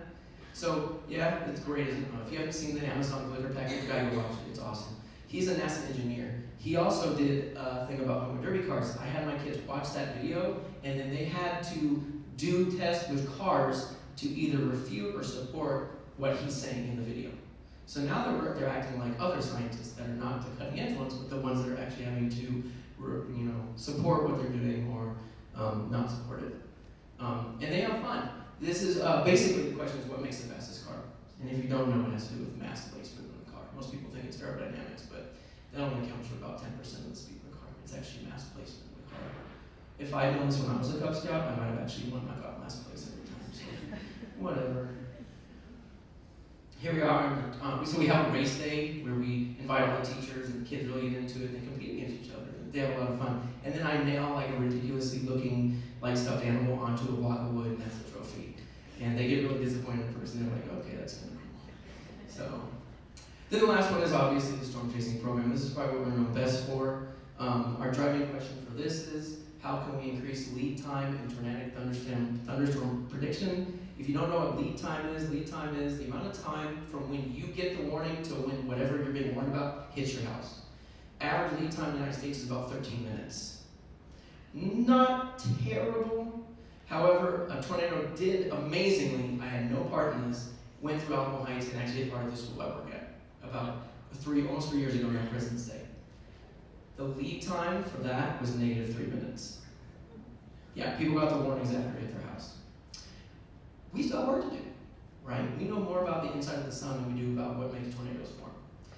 So, yeah, it's great, isn't it? If you haven't seen the Amazon glitter package, go watch it. It's awesome. He's a NASA engineer. He also did a thing about Pinewood Derby cars. I had my kids watch that video, and then they had to do tests with cars to either refute or support what he's saying in the video. So now they're acting like other scientists that are not the cutting edge ones, but the ones that are actually having to, support what they're doing or not support it. And they have fun. This is basically the question is what makes the fastest car? And if you don't know, it has to do with mass placement in the car. Most people think it's aerodynamics, but that only accounts for about 10% of the speed of the car. It's actually mass placement in the car. If I had known this when I was a Cub Scout, I might have actually won my last place every time. So, whatever. Here we are. So we have a race day where we invite all the teachers and the kids really get into it and they compete against each other. They have a lot of fun. And then I nail like a ridiculously looking like stuffed animal onto a block of wood, and that's the trophy. And they get really disappointed at first, and they're like, okay, that's kind of cool. So then the last one is obviously the storm chasing program. This is probably what we're known best for. Our driving question for this is, how can we increase lead time in tornadic thunderstorm prediction? If you don't know what lead time is the amount of time from when you get the warning to when whatever you're being warned about hits your house. Average lead time in the United States is about 13 minutes. Not terrible. However, a tornado did amazingly, I had no part in this, went through Alamo Heights and actually hit part of the school I work at about almost 3 years ago on President's Day. The lead time for that was -3 minutes. Yeah, people got the warnings after it hit their house. we still have work to do, right? We know more about the inside of the sun than we do about what makes tornadoes form.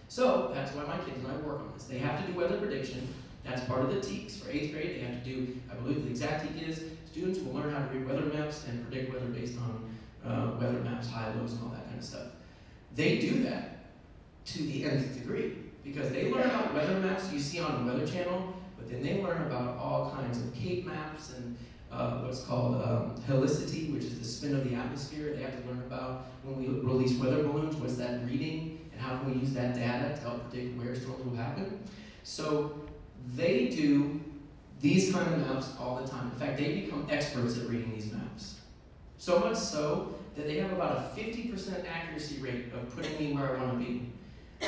So that's why my kids and I work on this. They have to do weather prediction. That's part of the TEKS. For 8th grade, they have to do, I believe the exact TEK is, students will learn how to read weather maps and predict weather based on weather maps, high, lows, and all that kind of stuff. They do that to the nth degree because they learn about weather maps you see on the Weather Channel, but then they learn about all kinds of Cape maps and what's called helicity, which is the spin of the atmosphere. They have to learn about when we release weather balloons, what's that reading, and how can we use that data to help predict where storms will happen. So they do these kind of maps all the time. In fact, they become experts at reading these maps. So much so that they have about a 50% accuracy rate of putting me where I want to be.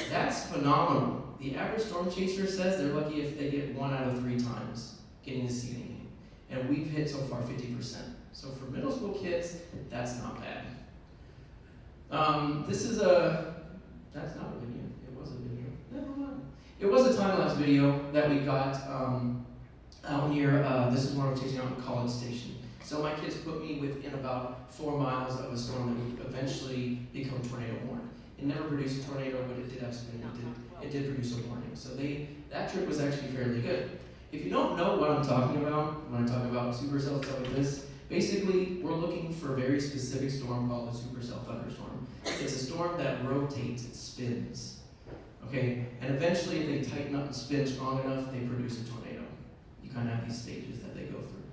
That's phenomenal. The average storm chaser says they're lucky if they get 1 out of 3 times getting to see anything. And we've hit so far 50%. So for middle school kids, that's not bad. That's not a video. It was a video. Never mind. It was a time-lapse video that we got out near, this is when I was chasing out in College Station. So my kids put me within about 4 miles of a storm that would eventually become tornado warned. It never produced a tornado, but it did have spin. It did produce a warning. So that trip was actually fairly good. If you don't know what I'm talking about, when I talk about supercell stuff like this, basically we're looking for a very specific storm called a supercell thunderstorm. It's a storm that rotates, it spins. Okay? And eventually if they tighten up and spin strong enough, they produce a tornado. You kind of have these stages that they go through.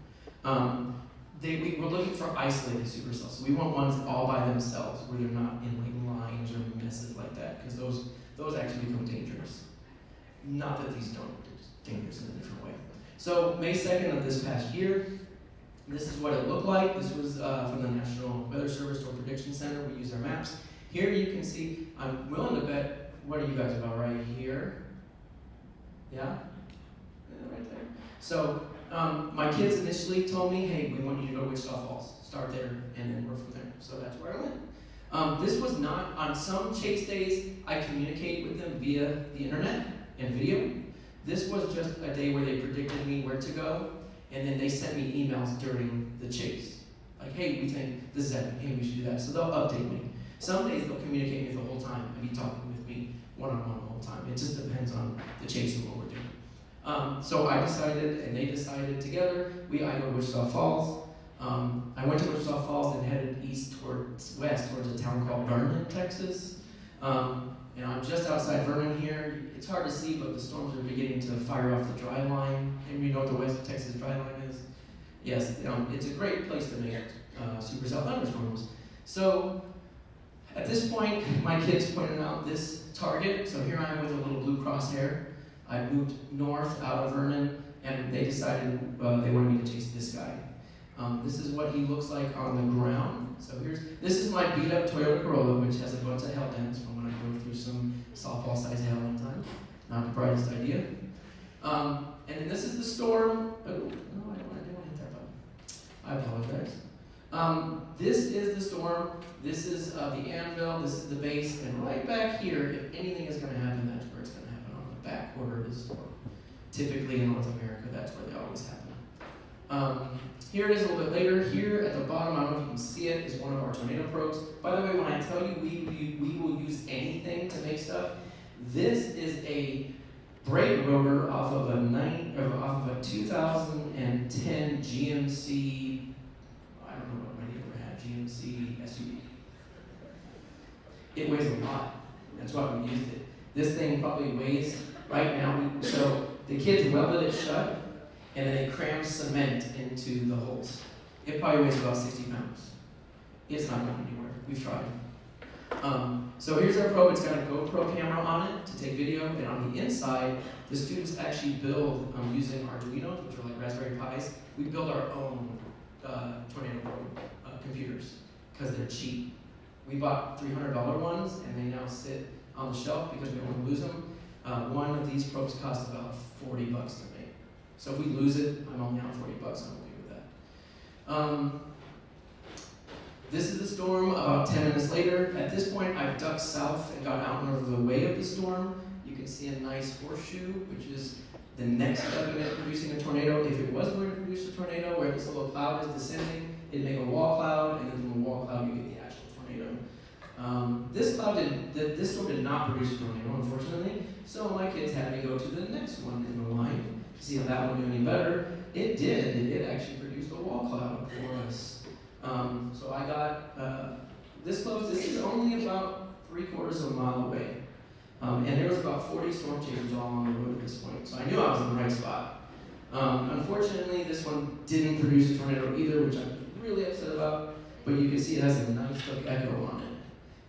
We're looking for isolated supercells. So we want ones all by themselves where they're not in like lines or messes like that, because those actually become dangerous. Not that these don't, they're just dangerous in a different way. So May 2nd of this past year, this is what it looked like. This was from the National Weather Service Storm Prediction Center. We use our maps. Here you can see, I'm willing to bet, what are you guys about right here? Yeah? Right there. So my kids initially told me, hey, we want you to go to Wichita Falls. Start there, and then work from there. So that's where I went. This was not, on some chase days, I communicate with them via the internet and video. This was just a day where they predicted me where to go, and then they sent me emails during the chase. Like, hey, we think this is happening, hey, we should do that. So they'll update me. Some days they'll communicate with me the whole time and be talking with me one-on-one the whole time. It just depends on the chase and what we're doing. So I decided, and they decided together, I go to Wichita Falls. I went to Wichita Falls and headed west towards a town called Vernon, Texas. And I'm just outside Vernon here. It's hard to see, but the storms are beginning to fire off the dry line. And you know what the West Texas dry line is? Yes, it's a great place to make supercell thunderstorms. So at this point, my kids pointed out this target. So here I am with a little blue crosshair. I moved north out of Vernon, and they decided they wanted me to chase this guy. This is what he looks like on the ground. So this is my beat up Toyota Corolla, which has a bunch of hell dents from when I drove through some softball sized hail one time. Not the brightest idea. And then this is the storm. Oh, no, I didn't want to hit that button. I apologize. This is the storm. This is the anvil. This is the base. And right back here, if anything is going to happen, that's where it's going to happen, on the back quarter of the storm. Typically in North America, that's where they always happen. Here it is a little bit later. Here at the bottom, I don't know if you can see it, is one of our tornado probes. By the way, when I tell you we will use anything to make stuff, this is a brake rotor off of a 2010 GMC, I don't know what my neighbor had, GMC SUV. It weighs a lot. That's why we used it. This thing probably weighs, right now, so the kids welded it shut, and then they crammed cement into the holes. It probably weighs about 60 pounds. It's not going anywhere. We've tried. So here's our probe. It's got a GoPro camera on it to take video, and on the inside, the students actually build, using Arduinos, which are like Raspberry Pis, we build our own tornado probe computers, because they're cheap. We bought $300 ones, and they now sit on the shelf because we don't want to lose them. One of these probes costs about $40 to make. So if we lose it, I'm only out $40. I'm okay with that. This is the storm about 10 minutes later. At this point, I've ducked south and got out and over the way of the storm. You can see a nice horseshoe, which is the next step in it producing a tornado. If it was going to produce a tornado, where this little cloud is descending, it'd make a wall cloud, and then from a wall cloud you get the actual tornado. This storm did not produce a tornado, unfortunately, so my kids had me go to the next one in the line to see if that one knew any better. It did. It actually produced a wall cloud for us. So I got this close. This is only about 3/4 of a mile away. And there was about 40 storm chasers all on the road at this point, so I knew I was in the right spot. Unfortunately, this one didn't produce a tornado either, which I'm really upset about, but you can see it has a nice hook echo on it.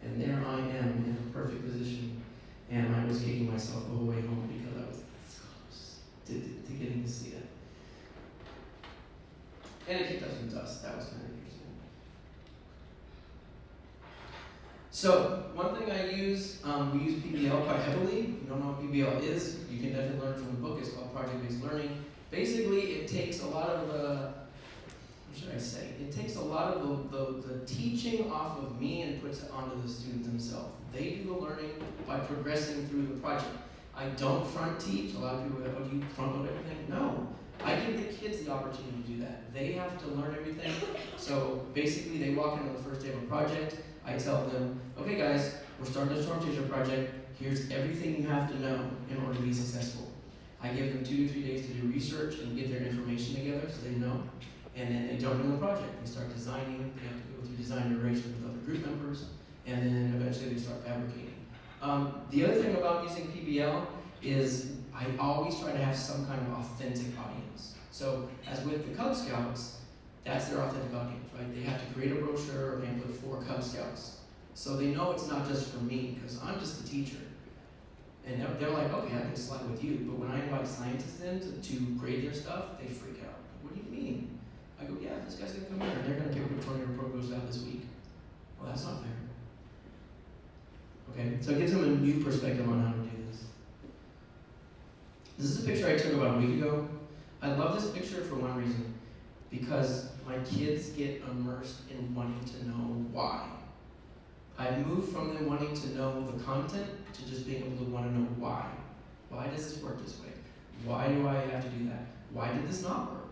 And there I am in a perfect position, and I was kicking myself the whole way home because I was this close to getting to see it. And it kicked up some dust. That was kind of interesting. So, one thing I use, we use PBL quite heavily. If you don't know what PBL is, you can definitely learn from the book. It's called Project-Based Learning. Basically, it takes a lot of what should I say? It takes a lot of the teaching off of me and puts it onto the student themselves. They do the learning by progressing through the project. I don't front teach. A lot of people go, oh, do you front load everything? No. I give the kids the opportunity to do that. They have to learn everything. So basically, they walk in on the first day of a project. I tell them, okay guys, we're starting a storm chaser project. Here's everything you have to know in order to be successful. I give them 2 to 3 days to do research and get their information together so they know. And then they jump in the project. They start designing. They have to go through design iteration with other group members. And then eventually they start fabricating. The other thing about using PBL is I always try to have some kind of authentic audience. So as with the Cub Scouts, that's their authentic audience, right? They have to create a brochure or pamphlet for Cub Scouts. So they know it's not just for me, because I'm just the teacher. And they're like, okay, I can slide with you. But when I invite scientists in to grade their stuff, they freak out. What do you mean? I go, yeah, this guy's going to come here, and they're going to pick which tornado pro goes out this week. Well, that's not fair. Okay, so it gives them a new perspective on how to do this. This is a picture I took about a week ago. I love this picture for one reason. Because my kids get immersed in wanting to know why. I moved from them wanting to know the content to just being able to want to know why. Why does this work this way? Why do I have to do that? Why did this not work?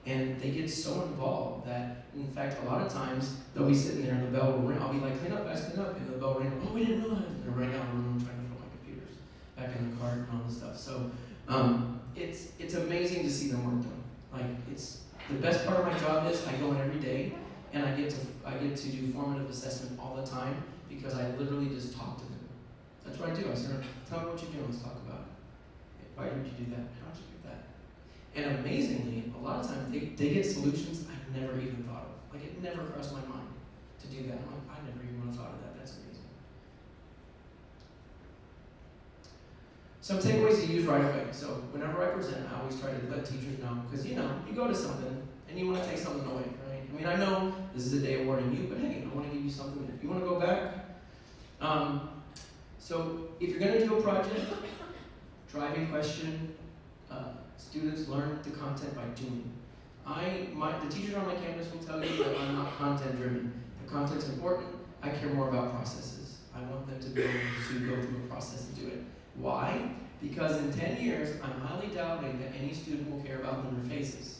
And they get so involved that, in fact, a lot of times they'll be sitting there and the bell will ring. I'll be like, clean up, guys, clean up. And the bell will ring. Oh, we didn't realize. And they're running out of the room trying to throw my computers back in the cart and all this stuff. So it's amazing to see them work done. Like, it's the best part of my job is I go in every day and I get to do formative assessment all the time because I literally just talk to them. That's what I do. I say, tell me what you're doing, let's talk about it. Why did you do that? How did you do that? And amazingly, a lot of times they get solutions I've never even thought of. Like it never crossed my mind to do that. I'm like, I never even would have thought of that. That's amazing. Some takeaways to use right away. So whenever I present, I always try to let teachers know, because you go to something and you want to take something away, right? I mean, I know this is a day awarding you, but hey, I want to give you something. If you want to go back, so if you're going to do a project, driving question, students learn the content by doing. The teachers on my campus will tell you that I'm not content driven. The content's important. I care more about processes. I want them to be able to go through a process and do it. Why? Because in 10 years, I'm highly doubting that any student will care about interfaces.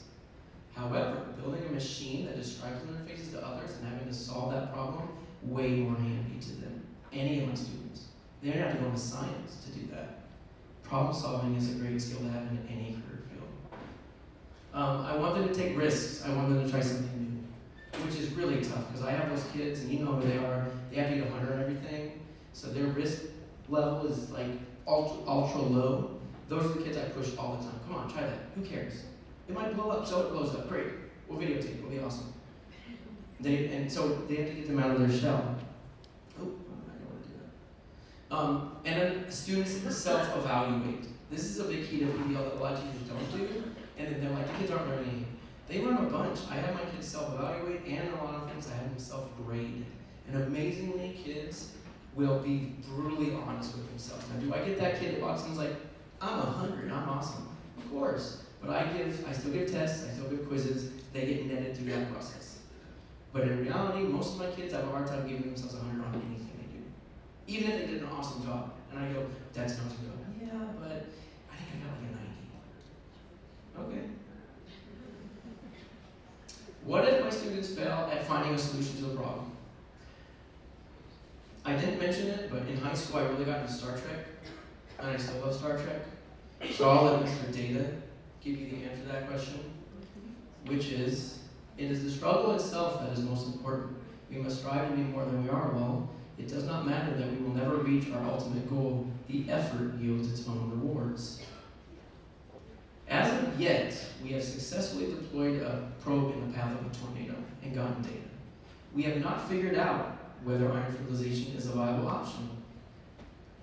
However, building a machine that describes interfaces to others and having to solve that problem, way more handy to them. Any of my students. They don't have to go into science to do that. Problem solving is a great skill to have in any career field. I want them to take risks. I want them to try something new, which is really tough because I have those kids and you know who they are. They have to eat 100 and everything. So their risk level is like ultra low. Those are the kids I push all the time. Come on, try that. Who cares? It might blow up, so it blows up. Great. We'll videotape it. It'll be awesome. And so they have to get them out of their shell. Oh, I don't want to do that. And then students self-evaluate. This is a big key to PBL that a lot of teachers don't do. And then they're like, the kids aren't learning. They learn a bunch. I have my kids self-evaluate, and a lot of things I have them self-grade. And amazingly, kids will be brutally honest with themselves. Now, do I get that kid that walks in and is like, I'm 100, I'm awesome? Of course. But I still give tests, I still give quizzes, they get netted through that process. But in reality, most of my kids have a hard time giving themselves 100 on anything they do. Even if they did an awesome job. And I go, that's not too good. Yeah, but I think I got like a 90. Okay. What if my students fail finding a solution to the problem. I didn't mention it, but in high school I really got into Star Trek, and I still love Star Trek. So I'll let Mr. Data give you the answer to that question, which is, it is the struggle itself that is most important. We must strive to be more than we are. Well, it does not matter that we will never reach our ultimate goal. The effort yields its own rewards. As of yet, we have successfully deployed a probe in the path of a tornado and gotten data. We have not figured out whether iron fertilization is a viable option.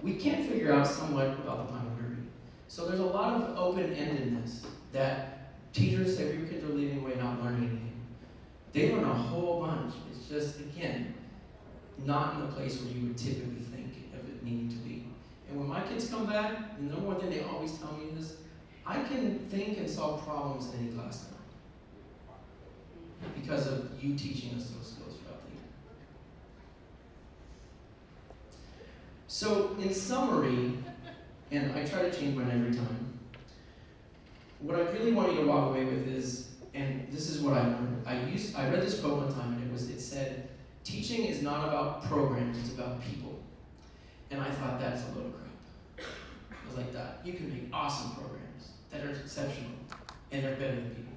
We can figure out somewhat about the Primal Derby. So there's a lot of open-endedness that teachers say your kids are leaving away not learning anything. They learn a whole bunch. It's just, again, not in the place where you would typically think of it needing to be. And when my kids come back, and no more than they always tell me this, I can think and solve problems in any class now because of you teaching us those skills throughout the year. So, in summary, and I try to change mine every time, what I really want you to walk away with is, and this is what I learned. I read this quote one time, and it said, teaching is not about programs, it's about people. And I thought, that's a load of crap. I was like, that. You can make awesome programs that are exceptional, and they're better than people.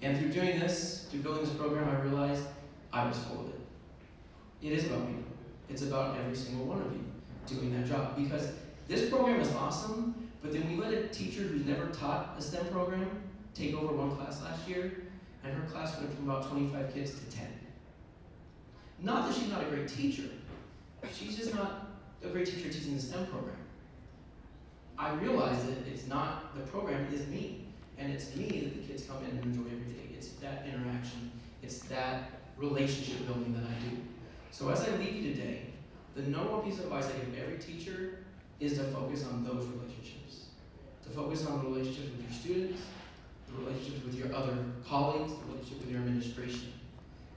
And through doing this, through building this program, I realized I was full of it. It is about people. It's about every single one of you doing that job. Because this program is awesome, but then we let a teacher who's never taught a STEM program take over one class last year, and her class went from about 25 kids to 10. Not that she's not a great teacher. She's just not a great teacher teaching the STEM program. I realize that it's not, the program is me. And it's me that the kids come in and enjoy every day. It's that interaction. It's that relationship building that I do. So as I leave you today, the number one piece of advice I give every teacher is to focus on those relationships. To focus on the relationships with your students, the relationships with your other colleagues, the relationship with your administration.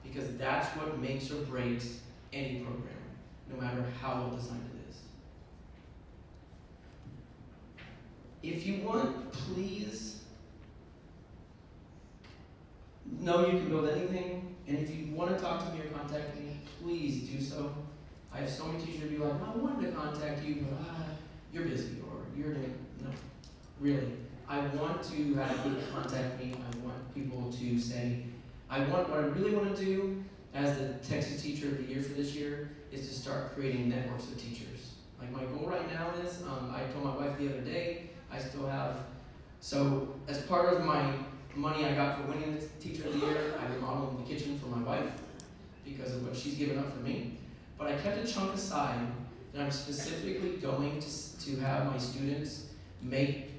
Because that's what makes or breaks any program, no matter how well designed it is. If you want, please know you can build anything. And if you want to talk to me or contact me, please do so. I have so many teachers who be like, I wanted to contact you, but you're busy, or you're doing, no, really. I want to have people contact me. I want people to say, what I really want to do as the Texas Teacher of the Year for this year is to start creating networks of teachers. Like my goal right now is, I told my wife the other day, I still have, so as part of my money I got for winning the Teacher of the Year, I remodeled the kitchen for my wife because of what she's given up for me. But I kept a chunk aside that I'm specifically going to have my students make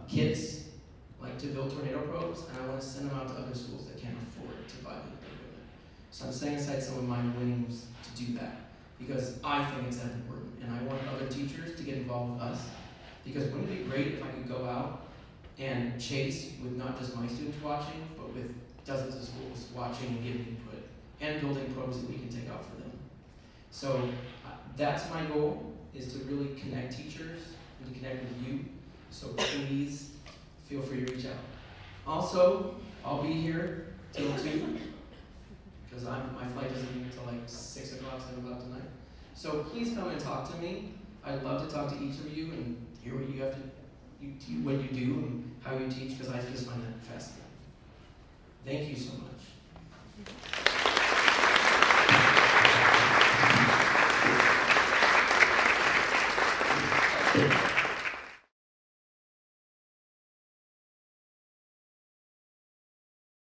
kits, like to build tornado probes, and I want to send them out to other schools that can't afford to buy the equipment. So I'm setting aside some of my winnings to do that because I think it's that important, and I want other teachers to get involved with us because wouldn't it be great if I could go out and chase with not just my students watching, but with dozens of schools watching and giving input and building probes that we can take out for them. So that's my goal, is to really connect teachers and to connect with you. So please feel free to reach out. Also, I'll be here till 2 because my flight doesn't leave until like 6 o'clock, 7 o'clock tonight. So please come and talk to me. I'd love to talk to each of you and hear what you have to, what you do and how you teach, because I just find that fascinating. Thank you so much.